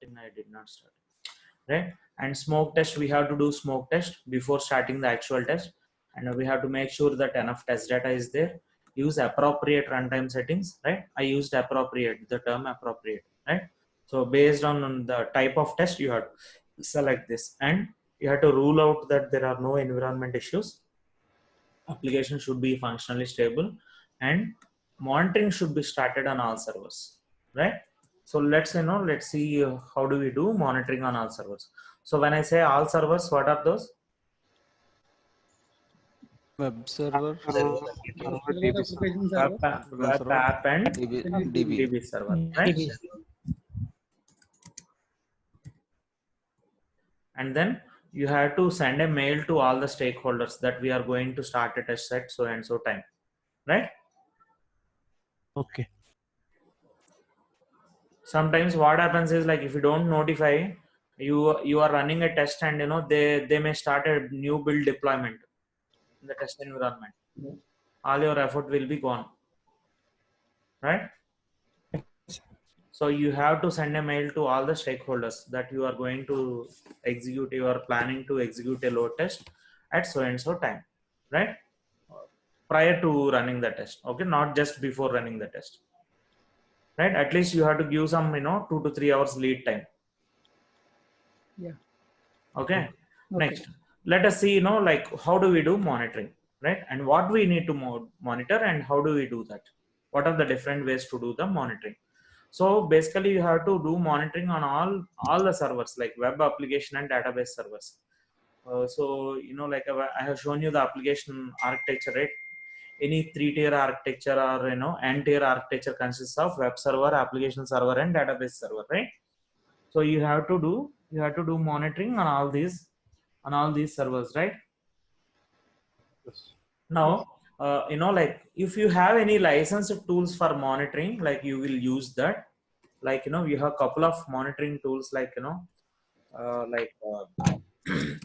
think I did not start, right? And smoke test, we have to do smoke test before starting the actual test, and we have to make sure that enough test data is there. Use appropriate runtime settings, right? I used appropriate, the term appropriate, right? So based on the type of test, you have to select this, and you have to rule out that there are no environment issues. Application should be functionally stable, and monitoring should be started on all servers, right? So let's see how do we do monitoring on all servers. So when I say all servers, what are those? Web server, Application server. Web app and DB. DB server, right? And then you have to send a mail to all the stakeholders that we are going to start a test at so and so time, right? Okay. Sometimes what happens is, like, if you don't notify, you are running a test, and they may start a new build deployment in the test environment. All your effort will be gone, right? So you have to send a mail to all the stakeholders that you are going to execute, you are planning to execute a load test at so and so time, right? Prior to running the test, okay, not just before running the test, right? At least you have to give some 2 to 3 hours lead time. Yeah. Okay. Next, let us see like how do we do monitoring, right? And what we need to monitor, and how do we do that? What are the different ways to do the monitoring? So basically you have to do monitoring on all the servers, like web application and database servers. So like I have shown you the application architecture, right? Any 3-tier architecture or n-tier architecture consists of web server, application server, and database server, right? So you have to do monitoring on all these servers, right? Yes. Now like if you have any licensed tools for monitoring, like you will use that. Like you have a couple of monitoring tools, like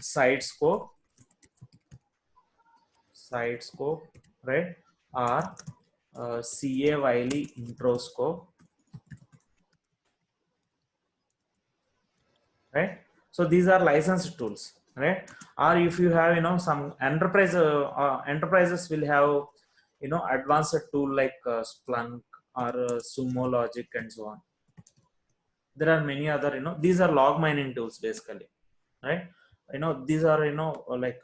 Sidescope, right? Or CA Wiley Introscope, right? So these are licensed tools, right? Or if you have some enterprises will have advanced tool like Splunk or Sumo Logic and so on. There are many other these are log mining tools basically, right? These are like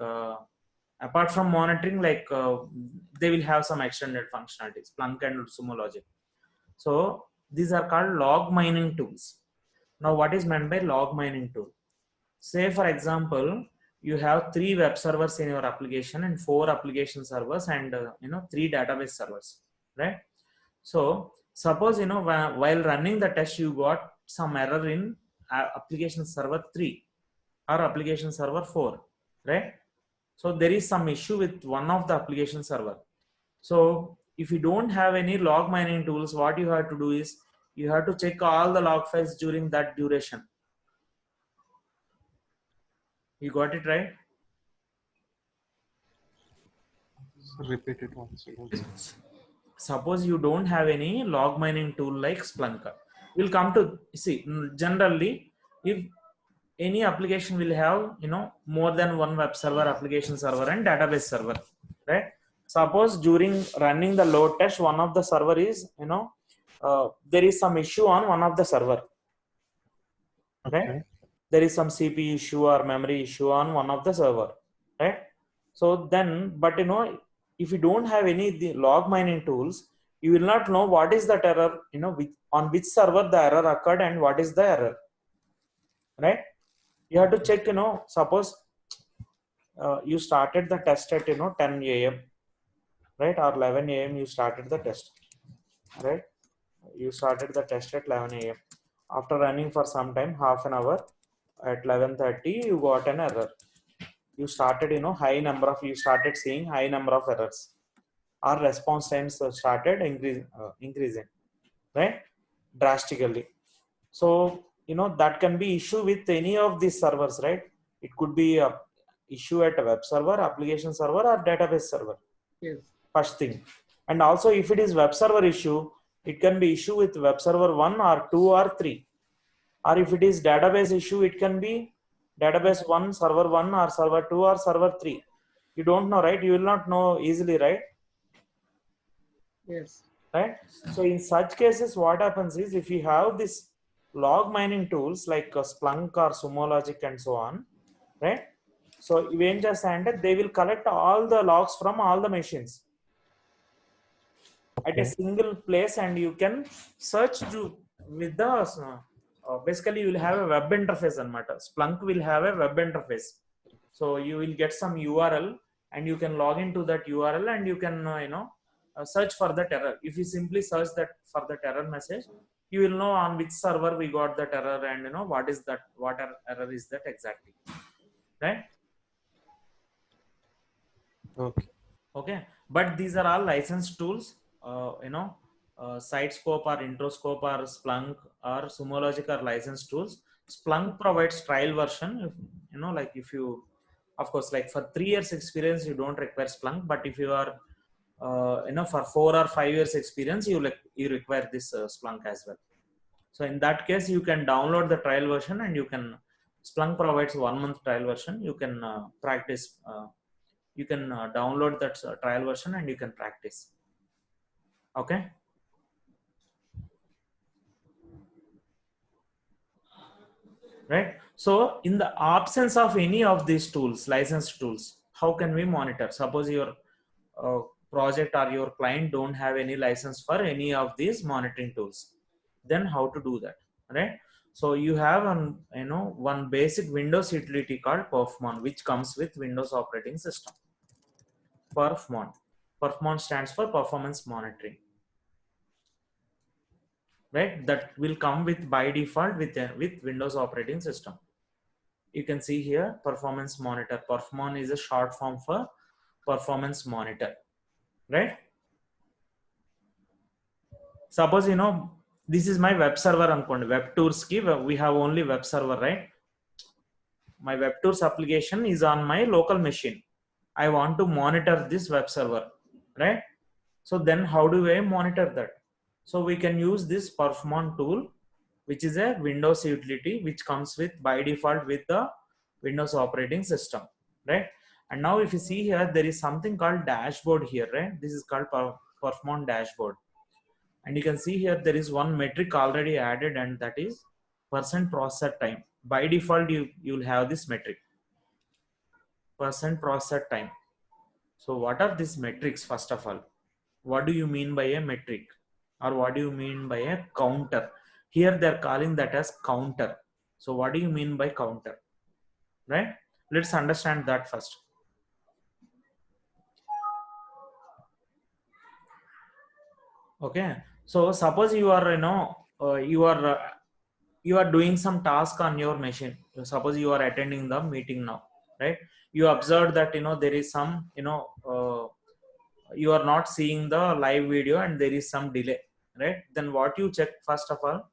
apart from monitoring, like they will have some extended functionalities, Splunk and Sumo Logic. So these are called log mining tools. Now what is meant by log mining tool? Say for example, you have 3 web servers in your application and 4 application servers and 3 database servers, right? So suppose while running the test you got some error in application server 3 or application server 4, right? So there is some issue with one of the application server. So if you don't have any log mining tools, what you have to do is you have to check all the log files during that duration. You got it right? Repeat it once again. Suppose you don't have any log mining tool like Splunk. We'll come to see, generally if any application will have more than one web server, application server, and database server, right? Suppose during running the load test, one of the server is there is some issue on one of the server, right? Okay. There is some CPU issue or memory issue on one of the server, right? So then, but if you don't have any log mining tools, you will not know what is that error, on which server the error occurred and what is the error, right? You have to check, suppose you started the test at 10 a.m., right? Or 11 a.m. you started the test, right? You started the test at 11 a.m. After running for some time, half an hour, at 11:30 you got an error. You started you started seeing high number of errors. Our response times started increasing, right? Drastically. So that can be issue with any of these servers, right? It could be a issue at a web server, application server, or database server. Yes. First thing. And also if it is web server issue, it can be issue with web server 1 or 2 or 3, or if it is database issue, it can be database 1, server 1, or server 2, or server 3. You don't know, right? You will not know easily, right? Yes. Right? So in such cases, what happens is, if you have this log mining tools like Splunk or Sumo Logic and so on, right? So even just they will collect all the logs from all the machines at a single place, and you can search with the basically you will have a web interface and matter. Splunk will have a web interface, so you will get some URL and you can log into that URL and you can search for that error. If you simply search that for that error message, you will know on which server we got that error, and what is that, what error is that exactly, right? Okay, but these are all licensed tools. Sitescope or Introscope or Splunk or Sumo Logic are licensed tools. Splunk provides trial version. Like if you, of course, like for 3 years experience, you don't require Splunk. But if you are, for 4 or 5 years experience, you require this Splunk as well. So in that case, you can download the trial version, and you can. Splunk provides 1 month trial version. You can practice. You can download that trial version and you can practice. Okay. Right. So in the absence of any of these tools, licensed tools, how can we monitor? Suppose your project or your client don't have any license for any of these monitoring tools. Then how to do that? Right. So you have one basic Windows utility called Perfmon, which comes with Windows operating system. Perfmon. Perfmon stands for performance monitoring. Right, that will come with by default with Windows operating system. You can see here performance monitor. Perfmon is a short form for performance monitor, right? Suppose this is my web server ankondi. WebTours ki we have only web server, right? My WebTours application is on my local machine. I want to monitor this web server, right? So then how do I monitor that? So we can use this Perfmon tool, which is a Windows utility which comes with by default with the Windows operating system, right? And now if you see here, there is something called dashboard here, right? This is called Perfmon dashboard. And you can see here, there is one metric already added, and that is percent processor time. By default, you'll have this metric, percent processor time. So what are these metrics? First of all, what do you mean by a metric, or what do you mean by a counter? Here they're calling that as counter. So what do you mean by counter, right? Let's understand that first. Okay, so suppose you are you are doing some task on your machine. Suppose you are attending the meeting now, right? You observe that there is some you are not seeing the live video and there is some delay, right? Then what you check? First of all,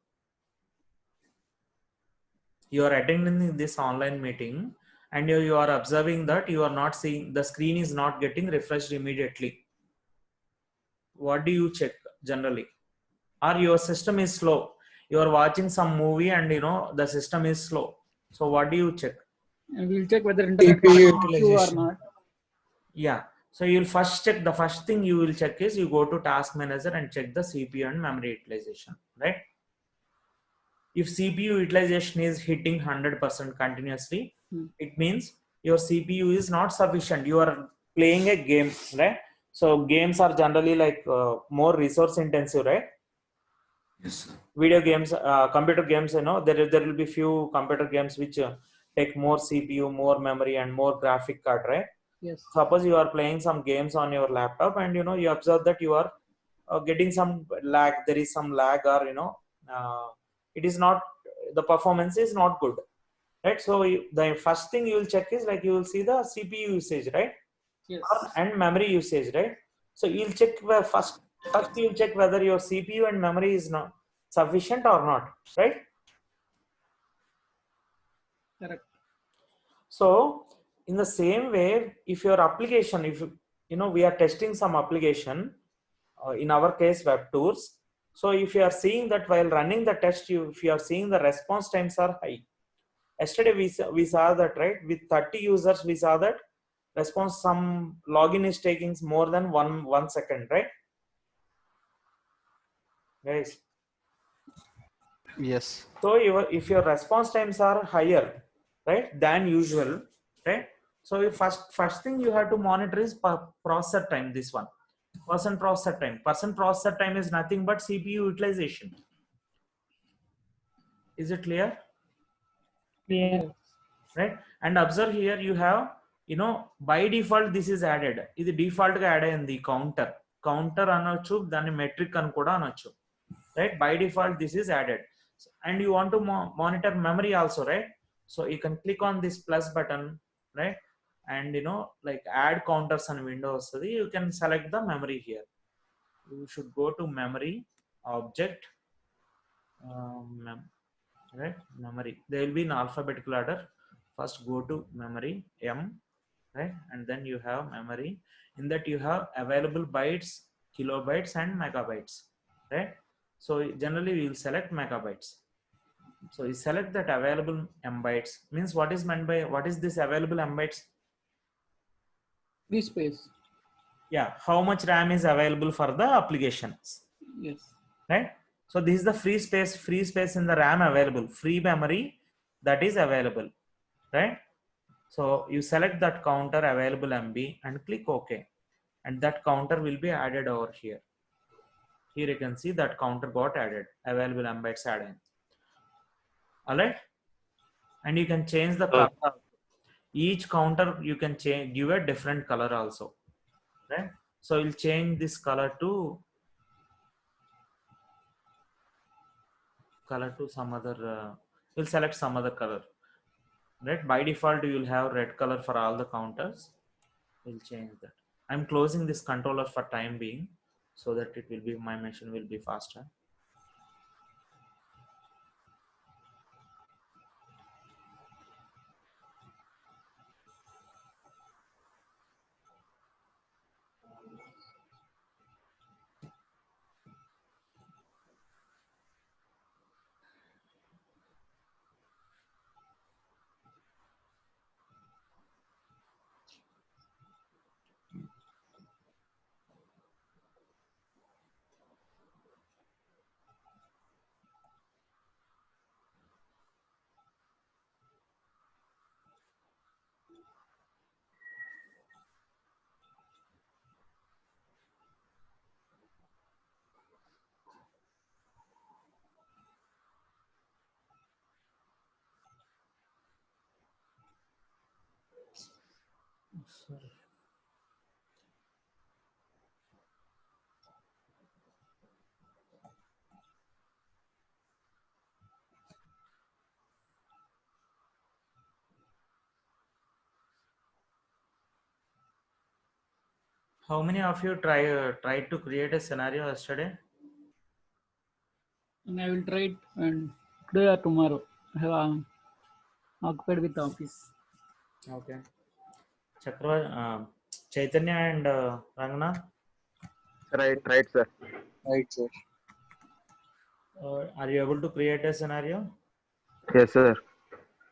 you are attending this online meeting and you are observing that you are not seeing, the screen is not getting refreshed immediately. What do you check generally? Or your system is slow. You are watching some movie and the system is slow. So what do you check? And we'll check whether internet issue or not. Yeah. So you'll first check, the first thing you will check is you go to task manager and check the CPU and memory utilization, right? If CPU utilization is hitting 100% continuously, it means your CPU is not sufficient. You are playing a game, right? So games are generally like more resource intensive, right? Yes, sir. Video games, computer games, there will be few computer games which take more CPU, more memory, and more graphic card, right? Yes. Suppose you are playing some games on your laptop and you observe that you are getting some lag. There is some lag, or it is not, the performance is not good, right? So the first thing you will check is like you will see the CPU usage, right? Yes. And memory usage, right? So you'll check first you'll check whether your CPU and memory is not sufficient or not, right? Correct. So in the same way, if your application, if we are testing some application, in our case WebTours, So if you are seeing that while running the test, if you are seeing the response times are high. Yesterday we saw that, right? With 30 users, we saw that response, some login is taking more than one second, right? Guys. Yes. So if your response times are higher, right, than usual, right? So first thing you have to monitor is processor time. This one, person processor time. Person processor time is nothing but CPU utilization. Is it clear? Clear. Right? And observe here, you have, by default this is added. This default ga add in the counter anochu, then metric an kuda anochu, right? By default this is added. And you want to monitor memory also, right? So you can click on this plus button, right? And like add counters on Windows, so you can select the memory here. You should go to memory object, right? Memory, they will be in alphabetical order. First go to memory M, right? And then you have memory. In that you have available bytes, kilobytes and megabytes, right? So generally we will select megabytes. So you select that available M bytes. Means what is meant by, what is this available M bytes? Free space. Yeah, how much RAM is available for the applications, Yes. right? So this is the free space in the RAM available, free memory that is available, right? So you select that counter available MB and click OK, and that counter will be added over here. Here you can see that counter got added, available M bytes added. All right, and you can change the color. Each counter you can change, give a different color also, right? So we'll change this color to some other. We'll select some other color, right? By default you will have red color for all the counters. We'll change that. I'm closing this controller for time being, so that it will be, my machine will be faster. Sorry. How many of you tried to create a scenario yesterday? And I will try it and today or tomorrow. I have occupied with office. Okay. Chaitanya and Rangana, Right, sir. Right, sir. are you able to create a scenario? Yes, sir.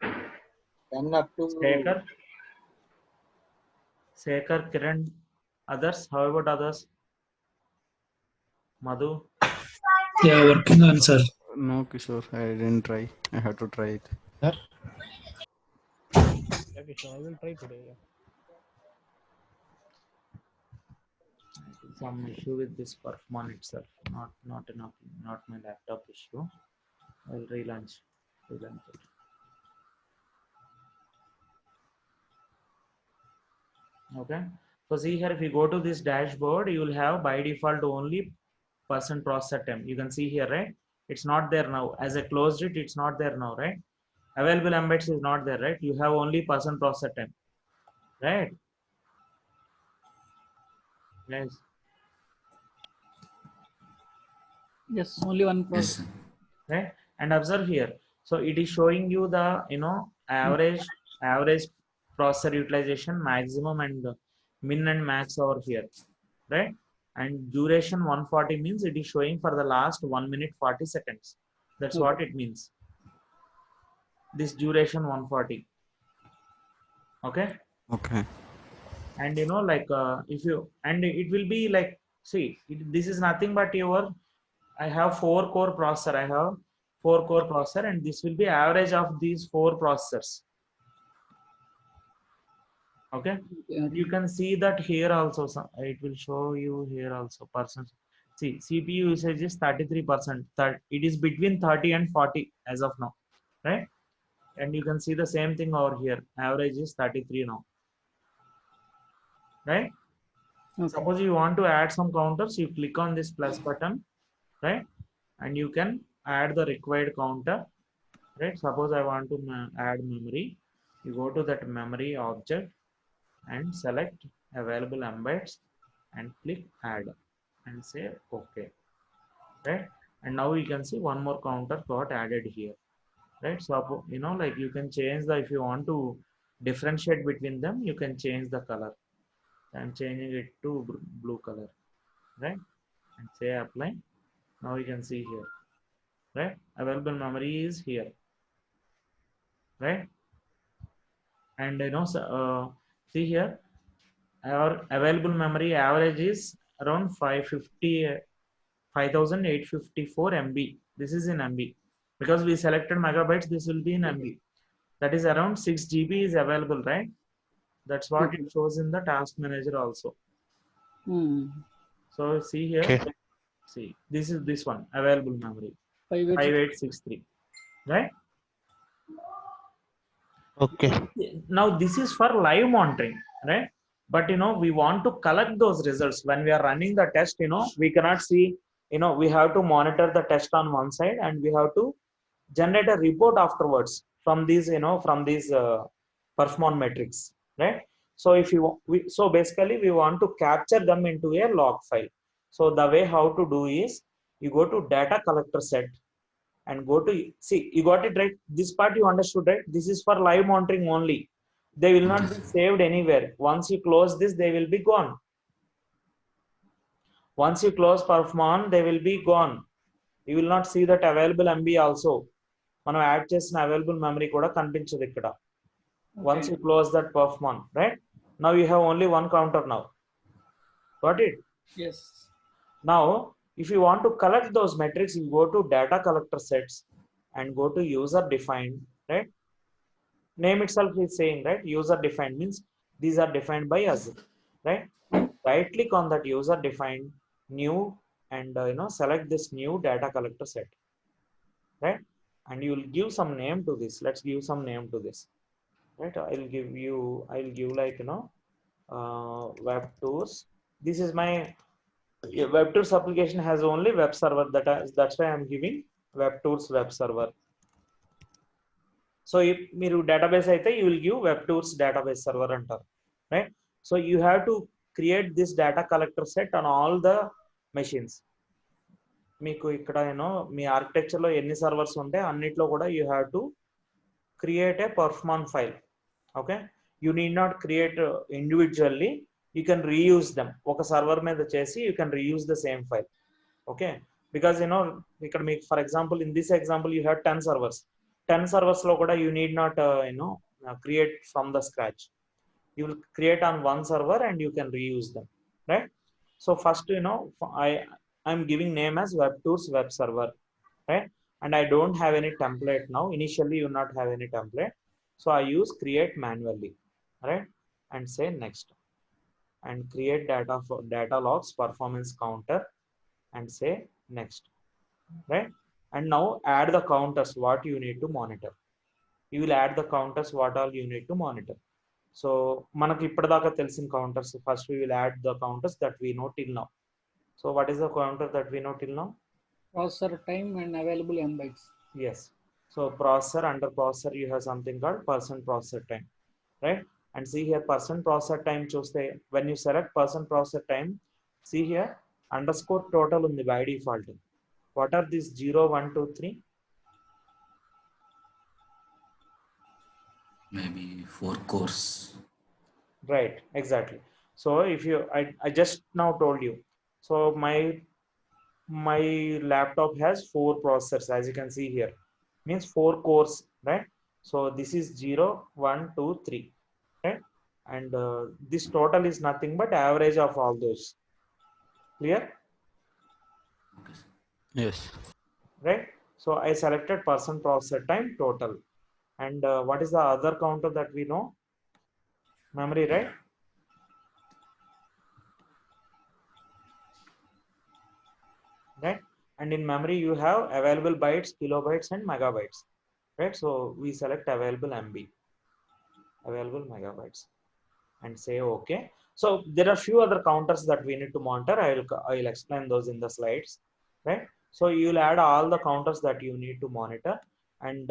10 up to Sekhar, Kiran, others? How about others? Madhu? They are working on, sir. No, Kishore, I didn't try. I have to try it. Sir? Okay, so I will try today. Yeah. Some issue with this Workman itself, not my laptop issue. I'll relaunch it. Okay. So see here, if you go to this dashboard, you will have by default only person processor time. You can see here, right? It's not there now. As I closed it, it's not there now, right? Available embeds is not there, right? You have only person processor time, right? Yes. Yes, only one Yes, process. sir. Right? And observe here. So it is showing you the average processor utilization, maximum and min and max over here, right? and duration 140 means it is showing for the last 1 minute 40 seconds. That's what it means. This duration 140. Okay. Okay. And you know, like if you, and it will be like, see, this is nothing but your, I have 4-core processor. I have 4-core processor, and this will be average of these 4 processors. Okay. You can see that here also. It will show you here also percent. See, CPU usage is 33%. It is between 30 and 40 as of now, right? And you can see the same thing over here. Average is 33 now, right? Okay. Suppose you want to add some counters, you click on this plus button, right? And you can add the required counter, right? Suppose I want to add memory. You go to that memory object and select available embeds and click add and say okay, right? And now you can see one more counter got added here, right? So you know, like you can change the, if you want to differentiate between them, you can change the color. I'm changing it to blue color, right? And say apply. Now you can see here, right? Available memory is here, right? And you know, see here, our available memory average is around 5854 MB. This is in MB because we selected megabytes. This will be in MB. That is around 6 GB is available, right? That's what it shows in the task manager also. So see here, Okay. see, this is this one available memory 5863. 5863, right? Okay. Now this is for live monitoring, right? But you know, we want to collect those results when we are running the test. You know, we cannot see, you know, we have to monitor the test on one side and we have to generate a report afterwards from these, you know, from these performance metrics, right? So if you so basically we want to capture them into a log file. So the way how to do is you go to data collector set and go to, see, you got it right. This part you understood, right? This is for live monitoring only. They will not be saved anywhere. Once you close this, they will be gone. Once you close perform, they will be gone. You will not see that available MB also. మనం add చేసిన available memory కూడా కనిపించదు ఇక్కడ. Once you close that perform, right? Now you have only one counter now. Got it? Yes. Now, if you want to collect those metrics, you go to data collector sets and go to user defined, right? Name itself is saying, right? User defined means these are defined by us, right? Right click on that user defined new and you know, select this new data collector set, right? And you will give some name to this. Let's give some name to this, right? I'll give like, you know, web tours. This is my web tours application has only web server, that's why I'm giving web tours web server. So if మీరు database అయితే you will give web tours database server అంటారు, right? So you have to create this data collector set on all the machines. మీకు ఇక్కడ you know మీ ఆర్కిటెక్చర్లో ఎన్ని servers ఉంటే అన్నిట్లో కూడా you have to create a performance file. Okay, you need not create individually, you can reuse them. ఒక server మీద చేసి you can reuse the same file. Okay, because you know ఇక్కడ మీకు for example in this example you have 10 servers. 10 servers lo kuda you need not create from the scratch. You will create on one server and you can reuse them, right? So first, you know, I'm giving name as web tours web server, right? And I don't have any template now. Initially you not have any template, so I use create manually, right? And say next and create data for data logs performance counter and say next, right? And now add the counters what you need to monitor. You will add the counters what all you need to monitor. So మనకి ఇప్పటిదాకా తెలిసిన counters, first we will add the counters that we know till now. So what is the counter that we know till now? Processor time and available MBytes. Yes. So processor, under processor you have something called percent processor time, right? And see here percent processor time చూస్తే when you select percent processor time, see here underscore total ఉంది by default. What are these 0, 1, 2, 3? Maybe 4 cores. Right, exactly. So if you, I just now told you So my laptop has 4 processors, as you can see here, means 4 cores, right? So this is 0 1 2 3, right? And this total is nothing but average of all those. Clear? Okay, sir. Yes. Right? So I selected person processor time total. And what is the other counter that we know? Memory, right? Right? And in memory you have available bytes, kilobytes and megabytes, right? So we select available MB, available megabytes, and say okay. So there are few other counters that we need to monitor. I'll explain those in the slides, right? So you'll add all the counters that you need to monitor. And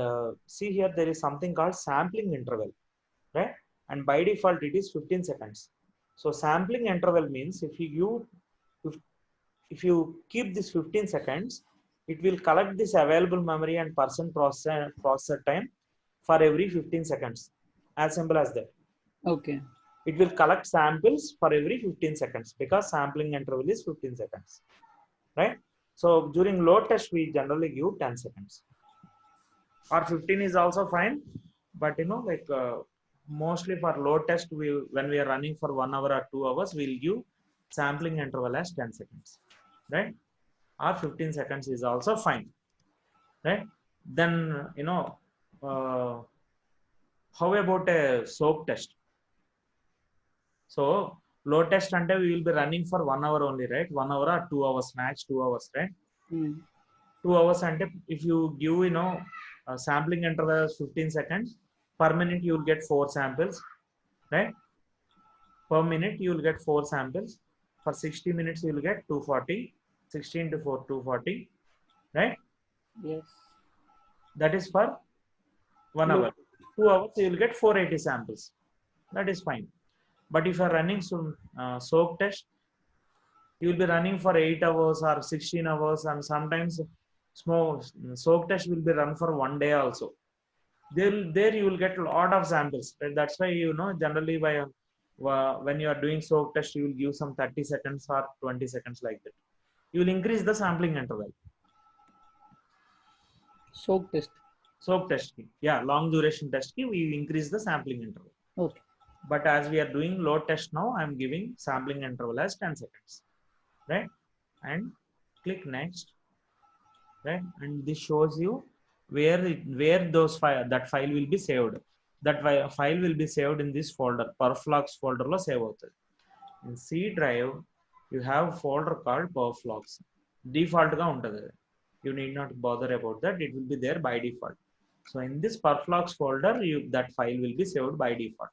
see here, there is something called sampling interval, right? And by default it is 15 seconds. So sampling interval means if you keep this 15 seconds, it will collect this available memory and person processor time for every 15 seconds. As simple as that. Okay. It will collect samples for every 15 seconds because sampling interval is 15 seconds, right? So during load test we generally give 10 seconds, or 15 is also fine. But like mostly for load test, when we are running for 1 hour or 2 hours, we'll give sampling interval as 10 seconds, right? Or 15 seconds is also fine, right? Then uh, how about a soak test? So load test ante we will be running for 1 hour only, right? 1 hour or 2 hours, max 2 hours, right? 2 hours ante if you give sampling interval as 15 seconds, per minute you will get 4 samples, right? Per minute you will get 4 samples. For 60 minutes you will get 240. 16 to 4 240, right? Yes. That is for 1 hour. 2 hours you will get 480 samples. That is fine. But if you are running some soak test, you will be running for 8 hours or 16 hours, and sometimes small soak test will be run for 1 day also. There you will get a lot of samples, right? That's why generally when you are doing soak test, you will give some 30 seconds or 20 seconds like that. You will increase the sampling interval. Soak test. Soak test key, yeah, long duration test key, we increase the sampling interval. Okay. But as we are doing load test now, I'm giving sampling interval as 10 seconds, right? And click next, right? And this shows you where that file will be saved. That file will be saved in this folder, perflogs folder lo save avutundi. In C drive you have folder called perflogs. Default ga untadi, you need not bother about that, it will be there by default. So in this perflogs folder, that file will be saved by default,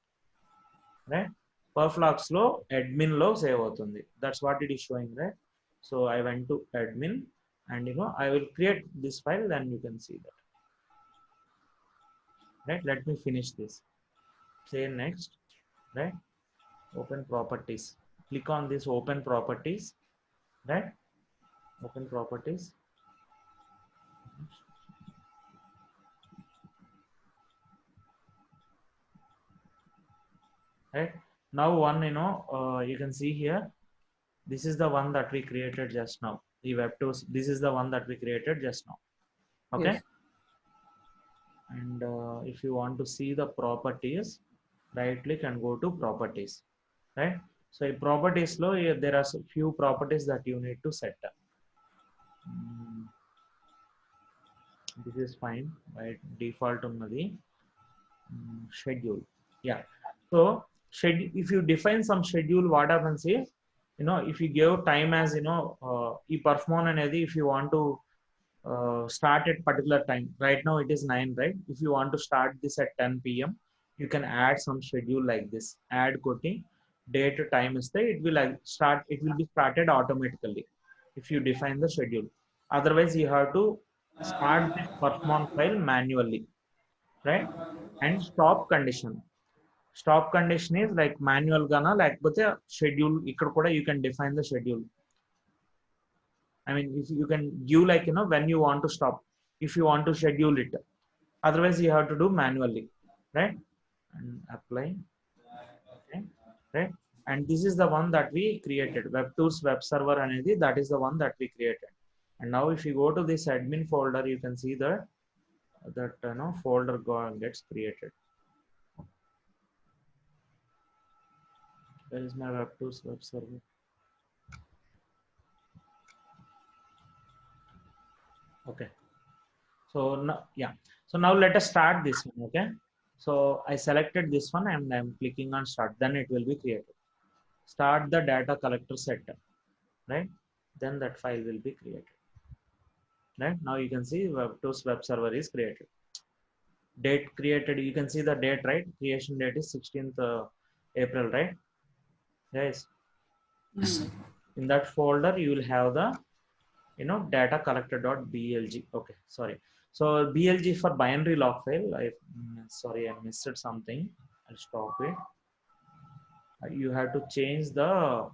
right? Perflogs lo admin lo save avutundi. That's what it is showing, right? So I went to admin, and I will create this file, then you can see that, right? Let me finish this. Say next, right? Open properties, click on this open properties, right? Open properties. Right now, one you can see here, this is the one that we created just now, the web tools. This is the one that we created just now, okay? Yes. And if you want to see the properties, right click and go to properties, right? So in properties lo there are a few properties that you need to set up. This is fine by default unnadi. Schedule, yeah. So schedule, if you define some schedule, what happens is, if you give time as e perform anedi, if you want to start at particular time, right now it is 9, right? If you want to start this at 10 p.m, you can add some schedule like this, add koti date time is there, it will start, it will be started automatically if you define the schedule. Otherwise you have to start this perform file manually, right? And stop condition is like manual gana lekapothe schedule, ikkada kuda you can define the schedule. I mean, if you can give like when you want to stop, if you want to schedule it. Otherwise you have to do manually, right? And apply, okay, right? and this is the one that we created. Webtools web server anedi, that is the one that we created. And now if you go to this admin folder, you can see that folder gets created. Where is my Webtools web server? Okay. So now, yeah. So now let us start this one. Okay. So I selected this one and I'm clicking on start. Then it will be created. Start the data collector setup. Right. Then that file will be created. Right. Now you can see Webtools web server is created. Date created. You can see the date, right? Creation date is 16th April, right? Yes. Yes, sir. In that folder, you will have the data collector.blg. Okay, sorry. So blg for binary log file. Sorry, I missed something. I'll stop it. You have to change the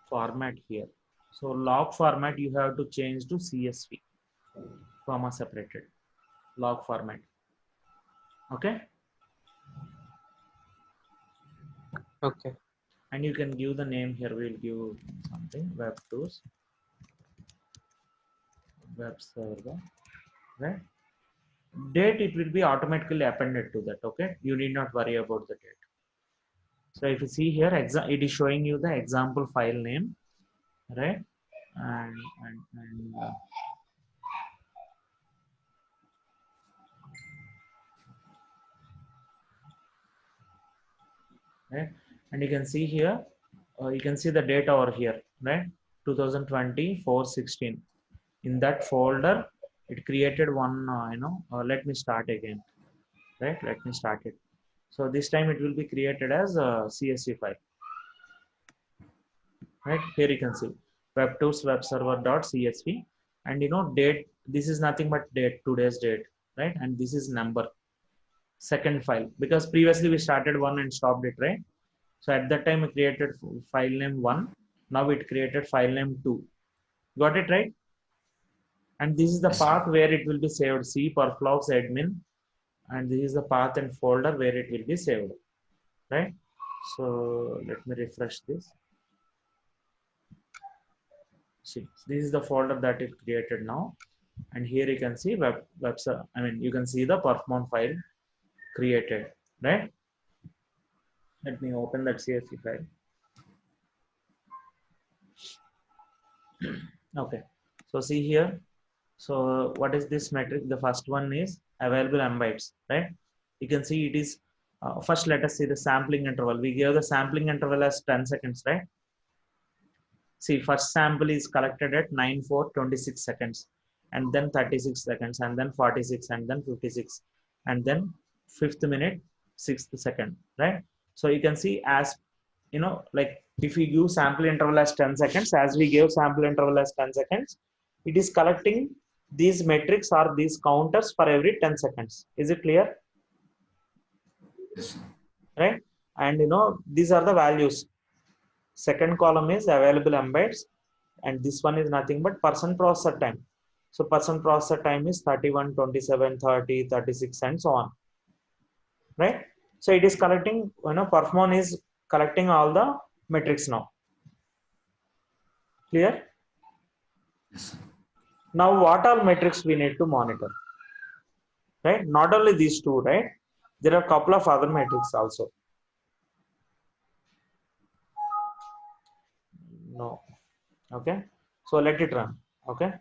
format here. So log format you have to change to CSV, comma separated log format. Okay. Okay. And you can give the name here. We'll give something Webtools web server. Right. Date, it will be automatically appended to that. Okay, you need not worry about the date. So if you see here, it is showing you the example file name, right? And right, and you can see here, you can see the date over here, right? 2020-4/16. In that folder, it created one. Let me start again. Right, let me start it. So this time it will be created as a CSV file. Right, here you can see Webtools web server.csv, and date, this is nothing but date, today's date, right? And this is number, second file, because previously we started one and stopped it, right? So at that time we created file name 1, now it created file name 2. Got it, right? And this is the Yes, path where it will be saved, C perflogs admin, and this is the path and folder where it will be saved, right? So let me refresh this. See, this is the folder that is created now, and here you can see you can see the perfmon file created, right? Let me open that CSV file. Okay, so see here. So what is this metric? The first one is available MBytes, right? You can see it is first. Let us see the sampling interval. We gave the sampling interval as 10 seconds, right? See, first sample is collected at 9:4:26 seconds, and then 36 seconds, and then 46, and then 56, and then 5th minute, 6th second, right? So you can see, as like if we give sample interval as 10 seconds, as we gave sample interval as 10 seconds, it is collecting these metrics or these counters for every 10 seconds. Is it clear? yes, sir. Right? And these are the values. Second column is available MBytes, and this one is nothing but person processor time. So person processor time is 31, 27, 30, 36, and so on. Right? So it is collecting, perfmon is collecting all the metrics now. Clear? Yes, sir. Now what all metrics we need to monitor? Right? Not only these two, right? There are a couple of other metrics also. No. Okay. So let it run. Okay.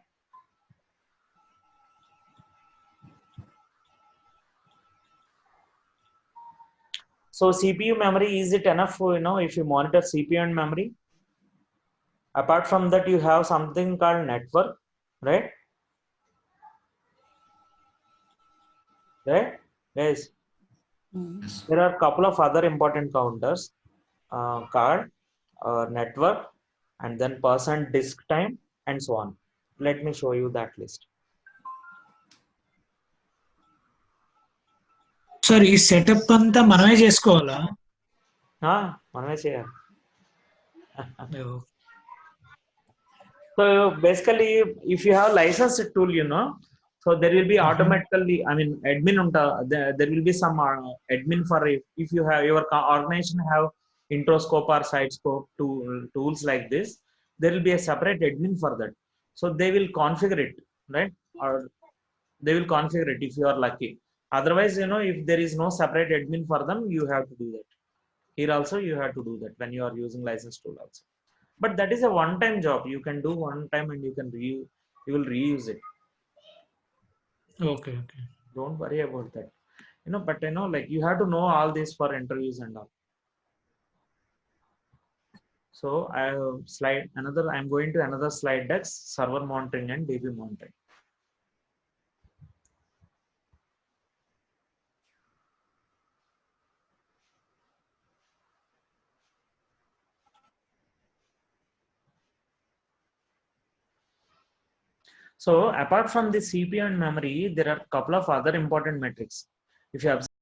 So CPU memory, is it enough? If you monitor CPU and memory, apart from that, you have something called network, right? Right? Yes. Yes, sir. There are a couple of other important counters, card, network, and then person disk time, and so on. Let me show you that list. Sir ఈ setup అంతా మనమే చేసుకోవాలా? మనమే చేయాలి. So basically, if you have licensed tool, so there will be automatically, admin there will be some admin for if you have your organization have introscope or sidescope tools like this, there will be a separate admin for that. So they will configure it, right? Or they will configure it if you are lucky. Otherwise, if there is no separate admin for them, you have to do that. Here also you have to do that when you are using license tool also. But that is a one-time job. You can do one time and you will reuse it. Okay. Don't worry about that. But like you have to know all this for interviews and all. So I'm going to another slide deck, server monitoring and DB monitoring. So apart from the CPU and memory, there are a couple of other important metrics. If you observe